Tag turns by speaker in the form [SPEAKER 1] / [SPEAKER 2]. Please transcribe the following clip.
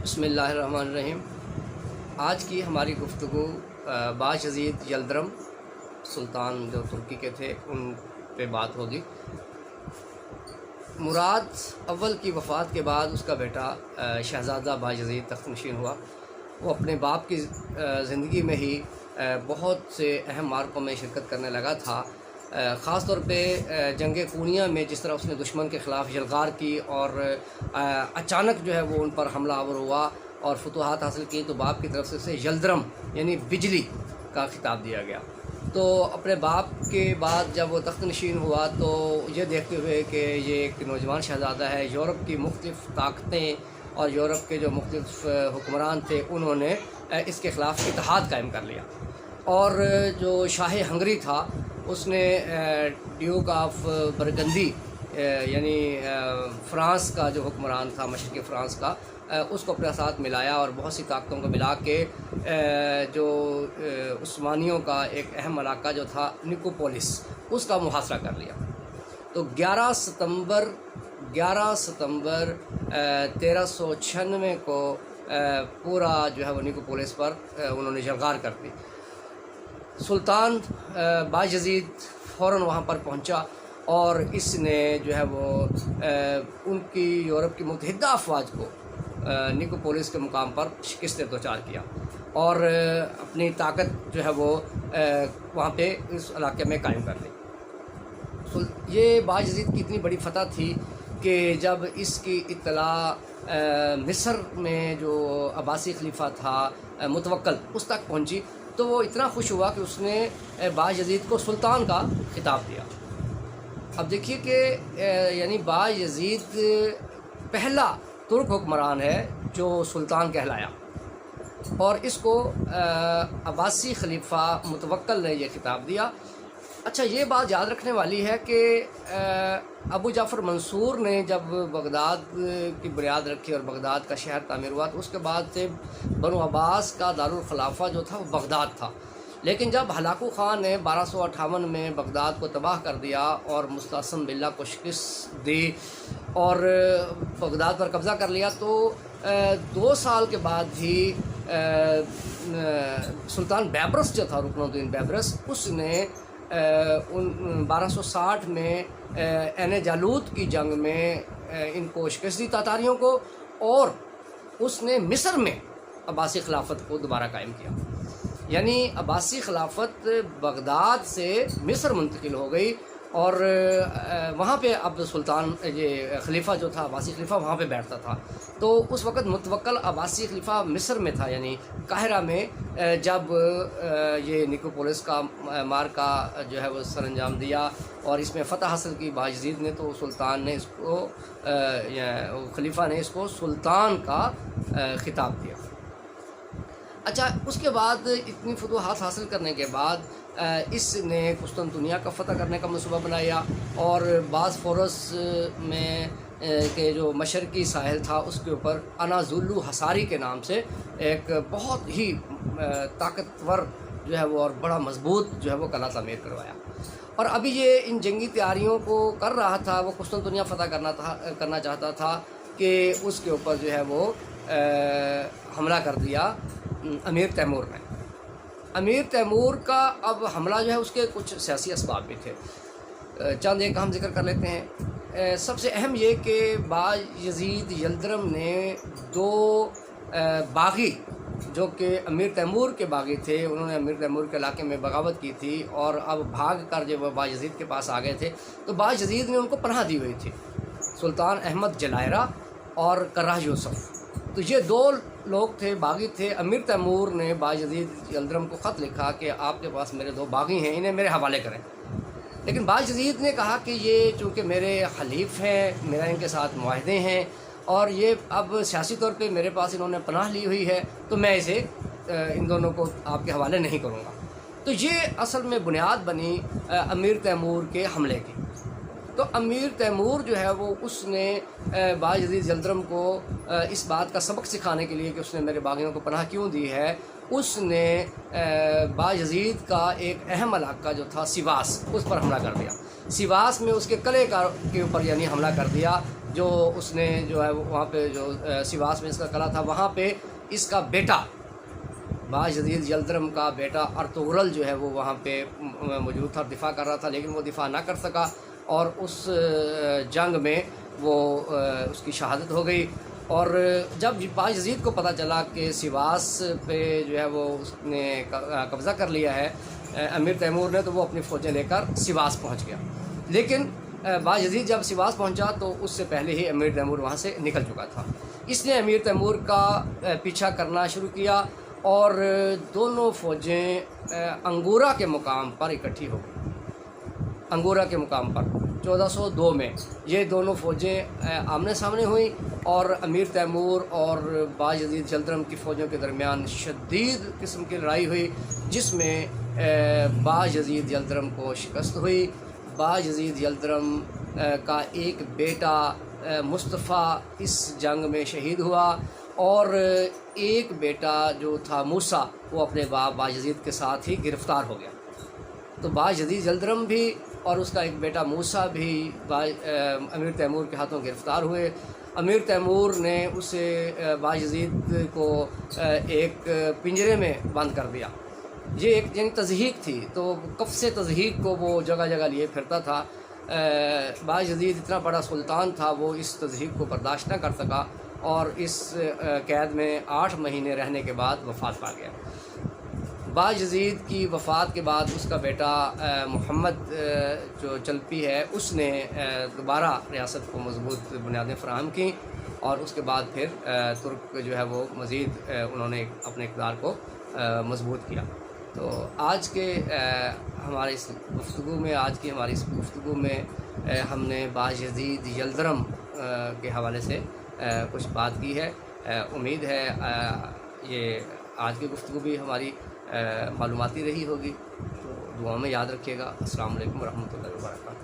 [SPEAKER 1] بسم اللہ الرحمن الرحیم۔ آج کی ہماری گفتگو باجزید یلدرم سلطان جو ترکی کے تھے ان پہ بات ہوگی۔ مراد اول کی وفات کے بعد اس کا بیٹا شہزادہ باجزید تخت نشین ہوا۔ وہ اپنے باپ کی زندگی میں ہی بہت سے اہم معرکوں میں شرکت کرنے لگا تھا، خاص طور پہ جنگ کونیہ میں جس طرح اس نے دشمن کے خلاف یلغار کی اور اچانک جو ہے وہ ان پر حملہ آور ہوا اور فتوحات حاصل کی، تو باپ کی طرف سے اسے یلدرم یعنی بجلی کا خطاب دیا گیا۔ تو اپنے باپ کے بعد جب وہ تخت نشین ہوا تو یہ دیکھتے ہوئے کہ یہ ایک نوجوان شہزادہ ہے، یورپ کی مختلف طاقتیں اور یورپ کے جو مختلف حکمران تھے انہوں نے اس کے خلاف اتحاد قائم کر لیا، اور جو شاہ ہنگری تھا اس نے ڈیوک آف برگندی یعنی فرانس کا جو حکمران تھا مشرقی فرانس کا، اس کو اپنے ساتھ ملایا اور بہت سی طاقتوں کو ملا کے جو عثمانیوں کا ایک اہم علاقہ جو تھا نکوپولس، اس کا محاصرہ کر لیا۔ تو 11 ستمبر 1396 کو پورا جو ہے وہ نکوپولس پر انہوں نے یلغار کر دی۔ سلطان باجزید فوراً وہاں پر پہنچا اور اس نے جو ہے وہ ان کی یورپ کی متحدہ افواج کو نکوپولس کے مقام پر شکست دوچار کیا اور اپنی طاقت جو ہے وہ وہاں پہ اس علاقے میں قائم کر لی۔ یہ باجزید کی اتنی بڑی فتح تھی کہ جب اس کی اطلاع مصر میں جو عباسی خلیفہ تھا متوکل اس تک پہنچی تو وہ اتنا خوش ہوا کہ اس نے باجزید کو سلطان کا خطاب دیا۔ اب دیکھیے کہ یعنی باجزید پہلا ترک حکمران ہے جو سلطان کہلایا، اور اس کو عباسی خلیفہ متوکل نے یہ خطاب دیا۔ اچھا، یہ بات یاد رکھنے والی ہے کہ ابو جعفر منصور نے جب بغداد کی بنیاد رکھی اور بغداد کا شہر تعمیر ہوا تو اس کے بعد سے بنو عباس کا دارالخلافہ جو تھا وہ بغداد تھا، لیکن جب ہلاکو خان نے 1258 میں بغداد کو تباہ کر دیا اور مستعصم باللہ کو شکست دی اور بغداد پر قبضہ کر لیا، تو 2 سال کے بعد ہی سلطان بیبرس جو تھا، رکن الدین بیبرس، اس نے 1260 میں عین جالوت کی جنگ میں ان کو شکست دی تاتاریوں کو، اور اس نے مصر میں عباسی خلافت کو دوبارہ قائم کیا۔ یعنی عباسی خلافت بغداد سے مصر منتقل ہو گئی اور وہاں پہ اب سلطان یہ خلیفہ جو تھا عباسی خلیفہ وہاں پہ بیٹھتا تھا۔ تو اس وقت متوکل عباسی خلیفہ مصر میں تھا، یعنی قاہرہ میں، جب یہ نکوپولس کا معرکہ جو ہے وہ سر انجام دیا اور اس میں فتح حاصل کی باجزید نے، تو سلطان نے اس کو خلیفہ نے اس کو سلطان کا خطاب دیا۔ اچھا، اس کے بعد اتنی فتوحات حاصل کرنے کے بعد اس نے قسطنطنیہ کا فتح کرنے کا منصوبہ بنایا اور باسفورس میں کہ جو مشرقی ساحل تھا اس کے اوپر اناضولو حصاری کے نام سے ایک بہت ہی طاقتور جو ہے وہ اور بڑا مضبوط جو ہے وہ قلعہ تعمیر کروایا، اور ابھی یہ ان جنگی تیاریوں کو کر رہا تھا، وہ قسطنطنیہ فتح کرنا چاہتا تھا کہ اس کے اوپر جو ہے وہ حملہ کر دیا امیر تیمور نے۔ امیر تیمور کا اب حملہ جو ہے اس کے کچھ سیاسی اسباب بھی تھے، چند ایک ہم ذکر کر لیتے ہیں۔ سب سے اہم یہ کہ باجزید یلدرم نے 2 باغی جو کہ امیر تیمور کے باغی تھے، انہوں نے امیر تیمور کے علاقے میں بغاوت کی تھی اور اب بھاگ کر جب وہ باجزید کے پاس آ گئے تھے تو باجزید نے ان کو پناہ دی ہوئی تھی، سلطان احمد جلائرہ اور کرہ یوسف۔ تو یہ 2 لوگ تھے، باغی تھے۔ امیر تیمور نے باجزید یلدرم کو خط لکھا کہ آپ کے پاس میرے 2 باغی ہیں، انہیں میرے حوالے کریں، لیکن باجزید نے کہا کہ یہ چونکہ میرے حلیف ہیں، میرا ان کے ساتھ معاہدے ہیں اور یہ اب سیاسی طور پہ میرے پاس انہوں نے پناہ لی ہوئی ہے، تو میں اسے ان دونوں کو آپ کے حوالے نہیں کروں گا۔ تو یہ اصل میں بنیاد بنی امیر تیمور کے حملے کی۔ تو امیر تیمور جو ہے وہ اس نے باجزید یلدرم کو اس بات کا سبق سکھانے کے لیے کہ اس نے میرے باغیوں کو پناہ کیوں دی ہے، اس نے باجزید کا ایک اہم علاقہ جو تھا سیواس، اس پر حملہ کر دیا۔ سیواس میں اس کے قلعے کے اوپر یعنی حملہ کر دیا، جو اس نے جو ہے وہاں پہ جو سواس میں اس کا قلعہ تھا، وہاں پہ اس کا بیٹا باجدید یلدرم کا بیٹا ارطغرل جو ہے وہ وہاں پہ موجود تھا، دفاع کر رہا تھا، لیکن وہ دفاع نہ کر سکا اور اس جنگ میں وہ اس کی شہادت ہو گئی۔ اور جب باجدید کو پتہ چلا کہ سواس پہ جو ہے وہ اس نے قبضہ کر لیا ہے امیر تیمور نے، تو وہ اپنی فوجیں لے کر سواس پہنچ گیا۔ لیکن باجدید جب سواس پہنچا تو اس سے پہلے ہی امیر تیمور وہاں سے نکل چکا تھا۔ اس نے امیر تیمور کا پیچھا کرنا شروع کیا اور دونوں فوجیں انگورا کے مقام پر اکٹھی ہو گئی۔ انگورا کے مقام پر 1402 میں یہ دونوں فوجیں آمنے سامنے ہوئیں اور امیر تیمور اور باجدید یلدرم کی فوجوں کے درمیان شدید قسم کی لڑائی ہوئی، جس میں باجدید یلدرم کو شکست ہوئی۔ باجدید یلدرم کا ایک بیٹا مصطفیٰ اس جنگ میں شہید ہوا اور ایک بیٹا جو تھا موسیٰ وہ اپنے باپ باجدید کے ساتھ ہی گرفتار ہو گیا۔ تو باجدید یلدرم بھی اور اس کا ایک بیٹا موسیٰ بھی امیر تیمور کے ہاتھوں گرفتار ہوئے۔ امیر تیمور نے اسے باجدید کو ایک پنجرے میں بند کر دیا۔ یہ ایک یعنی تضحیک تھی، تو قفس تضحیک کو وہ جگہ جگہ لیے پھرتا تھا۔ باجدید اتنا بڑا سلطان تھا، وہ اس تضحیک کو برداشت نہ کر سکا اور اس قید میں 8 مہینے رہنے کے بعد وفات پا گیا۔ باجدید کی وفات کے بعد اس کا بیٹا محمد جو چلپی ہے، اس نے دوبارہ ریاست کو مضبوط بنیادیں فراہم کیں اور اس کے بعد پھر ترک جو ہے وہ مزید انہوں نے اپنے اقتدار کو مضبوط کیا۔ تو آج کے ہمارے اس گفتگو میں ہم نے باجدید یلدرم کے حوالے سے کچھ بات کی ہے۔ امید ہے یہ آج کی گفتگو بھی ہماری معلوماتی رہی ہوگی، تو دعا میں یاد رکھیے گا۔ السلام علیکم ورحمۃ اللہ وبرکاتہ۔